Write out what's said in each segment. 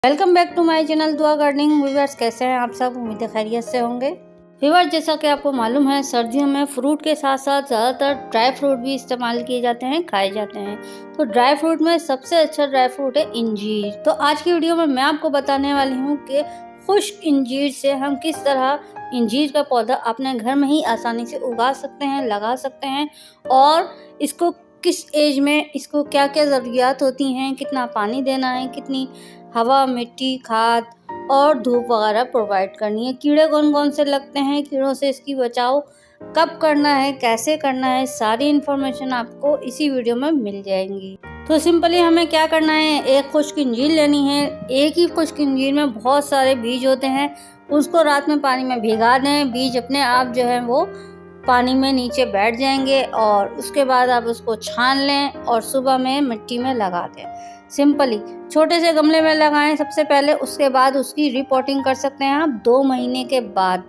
Welcome back to my channel Dua gardening. Viewers, कैसे हैं आप सब? उम्मीद है खैरियत से होंगे। व्यूअर्स, जैसा कि आपको मालूम है, सर्दियों में फ्रूट के साथ साथ ज़्यादातर ड्राई फ्रूट भी इस्तेमाल किए जाते हैं, खाए जाते हैं। तो ड्राई फ्रूट में सबसे अच्छा ड्राई फ्रूट है इंजीर। तो आज की वीडियो में मैं आपको बताने वाली हूँ कि खुश्क इंजीर से हम किस तरह इंजीर का पौधा अपने घर में ही आसानी से उगा सकते हैं, लगा सकते हैं, और इसको किस एज में इसको क्या क्या ज़रूरियात होती हैं, कितना पानी देना है, कितनी हवा, मिट्टी, खाद और धूप वगैरह प्रोवाइड करनी है। कीड़े कौन कौन से लगते हैं, कीड़ों से इसकी बचाव कब करना है, कैसे करना है, सारी इन्फॉर्मेशन आपको इसी वीडियो में मिल जाएंगी। तो सिंपली हमें क्या करना है, एक खुश्क इंजीर लेनी है। एक ही खुश्क इंजीर में बहुत सारे बीज होते हैं, उसको रात में पानी में भिगा दें। बीज अपने आप जो है वो पानी में नीचे बैठ जाएंगे और उसके बाद आप उसको छान लें और सुबह में मिट्टी में लगा दें। सिंपली छोटे से गमले में लगाएं सबसे पहले, उसके बाद उसकी रिपोर्टिंग कर सकते हैं आप 2 महीने के बाद।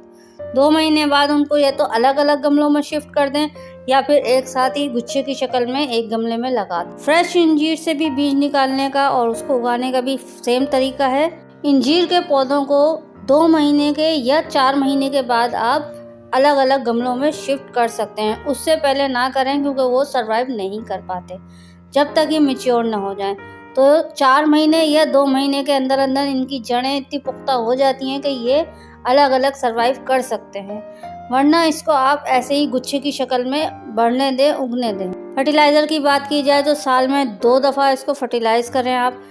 2 महीने बाद उनको या तो अलग अलग गमलों में शिफ्ट कर दें या फिर एक साथ ही गुच्छे की शक्ल में एक गमले में लगा दें। फ्रेश इंजीर से भी बीज निकालने का और उसको उगाने का भी सेम तरीका है। इंजीर के पौधों को 2 महीने के या 4 महीने के बाद आप अलग अलग गमलों में शिफ्ट कर सकते हैं। उससे पहले ना करें, क्योंकि वो सरवाइव नहीं कर पाते जब तक ये मैच्योर ना हो जाएं। तो 4 महीने या 2 महीने के अंदर अंदर इनकी जड़ें इतनी पुख्ता हो जाती हैं कि ये अलग अलग सरवाइव कर सकते हैं, वरना इसको आप ऐसे ही गुच्छे की शक्ल में बढ़ने दें, उगने दें। फर्टिलाइज़र की बात की जाए तो साल में 2 दफ़ा इसको फर्टिलाइज करें आप।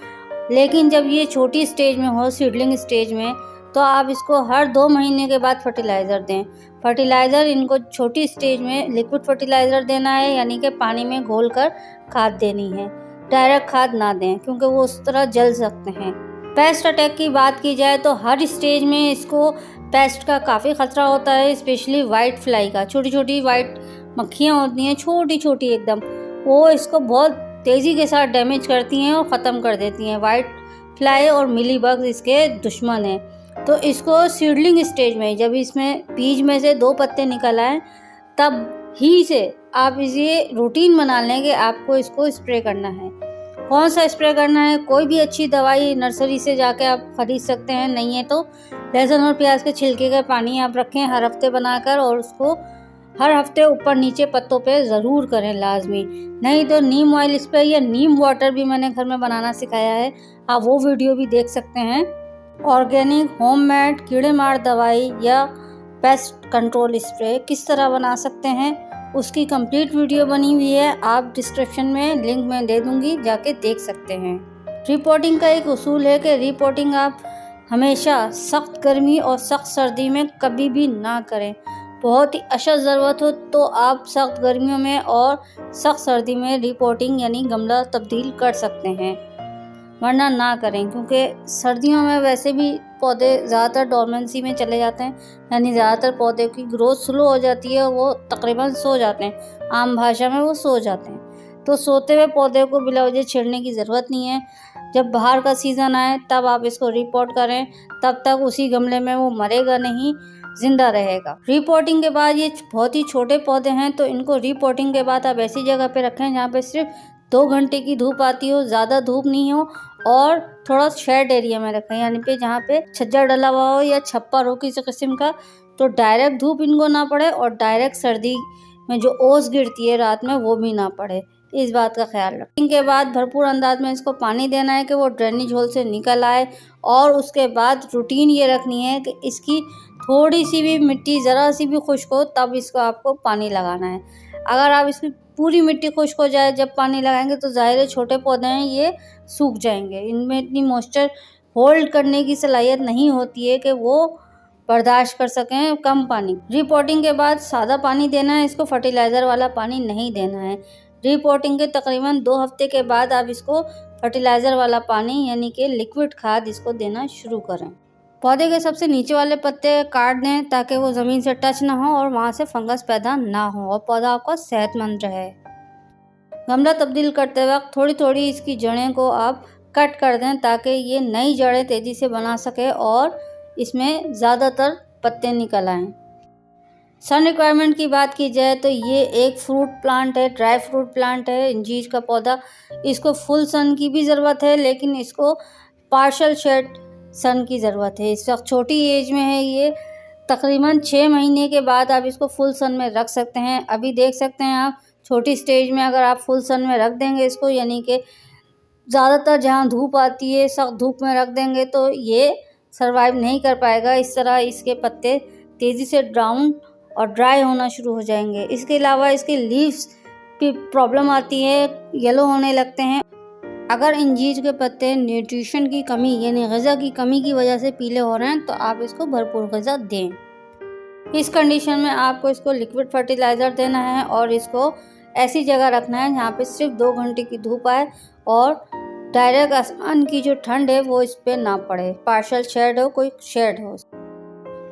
लेकिन जब ये छोटी स्टेज में हो, सीडलिंग स्टेज में, तो आप इसको हर 2 महीने के बाद फर्टिलाइज़र दें। फर्टिलाइज़र इनको छोटी स्टेज में लिक्विड फर्टिलाइज़र देना है, यानी कि पानी में घोलकर खाद देनी है। डायरेक्ट खाद ना दें, क्योंकि वो उस तरह जल सकते हैं। पेस्ट अटैक की बात की जाए तो हर स्टेज में इसको पेस्ट का काफ़ी ख़तरा होता है, स्पेशली वाइट फ्लाई का। छोटी छोटी वाइट मक्खियाँ होती हैं, छोटी छोटी एकदम, वो इसको बहुत तेज़ी के साथ डैमेज करती हैं और ख़त्म कर देती हैं। वाइट फ्लाई और मिली बग्स इसके दुश्मन हैं। तो इसको सीडलिंग स्टेज में, जब इसमें बीज में से 2 पत्ते निकल आए, तब ही से आप इसे रूटीन बना लें कि आपको इसको स्प्रे करना है। कौन सा स्प्रे करना है? कोई भी अच्छी दवाई नर्सरी से जाके आप खरीद सकते हैं। नहीं है तो लहसुन और प्याज के छिलके का पानी आप रखें हर हफ्ते बनाकर, और उसको हर हफ्ते ऊपर नीचे पत्तों पे ज़रूर करें लाजमी। नहीं तो नीम ऑयल स्प्रे या नीम वाटर भी मैंने घर में बनाना सिखाया है, आप वो वीडियो भी देख सकते हैं। ऑर्गेनिक होममेड कीड़े मार दवाई या पेस्ट कंट्रोल स्प्रे किस तरह बना सकते हैं, उसकी कंप्लीट वीडियो बनी हुई है, आप डिस्क्रिप्शन में लिंक में दे दूंगी, जाके देख सकते हैं। रिपोर्टिंग का एक उसूल है कि रिपोर्टिंग आप हमेशा सख्त गर्मी और सख्त सर्दी में कभी भी ना करें। बहुत ही अशद ज़रूरत हो तो आप सख्त गर्मियों में और सख्त सर्दी में रिपोर्टिंग यानी गमला तब्दील कर सकते हैं, वरना ना करें, क्योंकि सर्दियों में वैसे भी पौधे ज़्यादातर डोरमेंसी में चले जाते हैं, यानी ज़्यादातर पौधे की ग्रोथ स्लो हो जाती है, वो तकरीबन सो जाते हैं। आम भाषा में वो सो जाते हैं। तो सोते हुए पौधे को बिला वजह छेड़ने की ज़रूरत नहीं है। जब बाहर का सीज़न आए तब आप इसको रिपोर्ट करें, तब तक उसी गमले में वो मरेगा नहीं, जिंदा रहेगा। रिपोर्टिंग के बाद, ये बहुत ही छोटे पौधे हैं, तो इनको रिपोर्टिंग के बाद आप ऐसी जगह पे रखें जहाँ पे सिर्फ 2 घंटे की धूप आती हो, ज़्यादा धूप नहीं हो, और थोड़ा शेड एरिया में रखें, यानी पे जहाँ पे छज्जा डला हुआ हो या छप्पर हो किसी किस्म का, तो डायरेक्ट धूप इनको ना पड़े और डायरेक्ट सर्दी में जो ओस गिरती है रात में वो भी ना पड़े। इस बात का ख्याल रखें। इनके बाद भरपूर अंदाज में इसको पानी देना है कि वो ड्रेनेज होल से निकल आए, और उसके बाद रूटीन ये रखनी है कि इसकी थोड़ी सी भी मिट्टी ज़रा सी भी खुश्क हो तब इसको आपको पानी लगाना है। अगर आप इसकी पूरी मिट्टी खुश्क हो जाए जब पानी लगाएंगे तो ज़ाहिर है छोटे पौधे हैं, ये सूख जाएंगे। इनमें इतनी मॉइस्चर होल्ड करने की सलाहियत नहीं होती है कि वो बर्दाश्त कर सकें कम पानी। रिपोर्टिंग के बाद सादा पानी देना है, इसको फर्टिलाइज़र वाला पानी नहीं देना है। रिपोर्टिंग के तकरीबन 2 हफ्ते के बाद आप इसको फर्टिलाइज़र वाला पानी यानी कि लिक्विड खाद इसको देना शुरू करें। पौधे के सबसे नीचे वाले पत्ते काट दें ताकि वो ज़मीन से टच ना हो और वहाँ से फंगस पैदा ना हो और पौधा आपका सेहतमंद रहे। गमला तब्दील करते वक्त थोड़ी थोड़ी इसकी जड़ें को आप कट कर दें ताकि ये नई जड़ें तेज़ी से बना सके और इसमें ज़्यादातर पत्ते निकल आएँ। सन रिक्वायरमेंट की बात की जाए तो ये एक फ्रूट प्लांट है, ड्राई फ्रूट प्लांट है, इंजीर का पौधा। इसको फुल सन की भी ज़रूरत है, लेकिन इसको पार्शल शेड सन की ज़रूरत है। इस वक्त छोटी एज में है ये, तकरीबन 6 महीने के बाद आप इसको फुल सन में रख सकते हैं। अभी देख सकते हैं आप छोटी स्टेज में अगर आप फुल सन में रख देंगे इसको, यानी कि ज़्यादातर जहाँ धूप आती है सख्त धूप में रख देंगे तो ये सर्वाइव नहीं कर पाएगा। इस तरह इसके पत्ते तेज़ी से ब्राउन और ड्राई होना शुरू हो जाएंगे। इसके अलावा इसके लीव्स की प्रॉब्लम आती है, येलो होने लगते हैं। अगर अंजीर के पत्ते न्यूट्रिशन की कमी यानी ग़िज़ा की कमी की वजह से पीले हो रहे हैं तो आप इसको भरपूर ग़िज़ा दें। इस कंडीशन में आपको इसको लिक्विड फर्टिलाइज़र देना है और इसको ऐसी जगह रखना है जहाँ पे सिर्फ 2 घंटे की धूप आए और डायरेक्ट आसमान की जो ठंड है वो इस पर ना पड़े, पार्शल शेड हो, कोई शेड हो।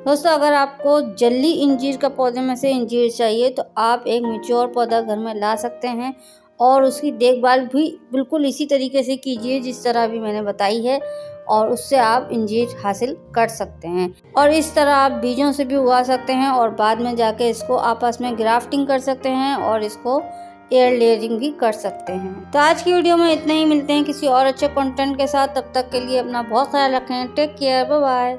दोस्तों, अगर आपको जल्दी इंजीर का पौधे में से इंजीर चाहिए तो आप एक मैच्योर पौधा घर में ला सकते हैं और उसकी देखभाल भी बिल्कुल इसी तरीके से कीजिए जिस तरह अभी मैंने बताई है, और उससे आप इंजीर हासिल कर सकते हैं। और इस तरह आप बीजों से भी उगा सकते हैं और बाद में जाके इसको आपस में ग्राफ्टिंग कर सकते हैं और इसको एयर लेयरिंग भी कर सकते हैं। तो आज की वीडियो में इतना ही, मिलते हैं किसी और अच्छे कंटेंट के साथ। तब तक के लिए अपना बहुत ख्याल रखें। Take care, bye bye.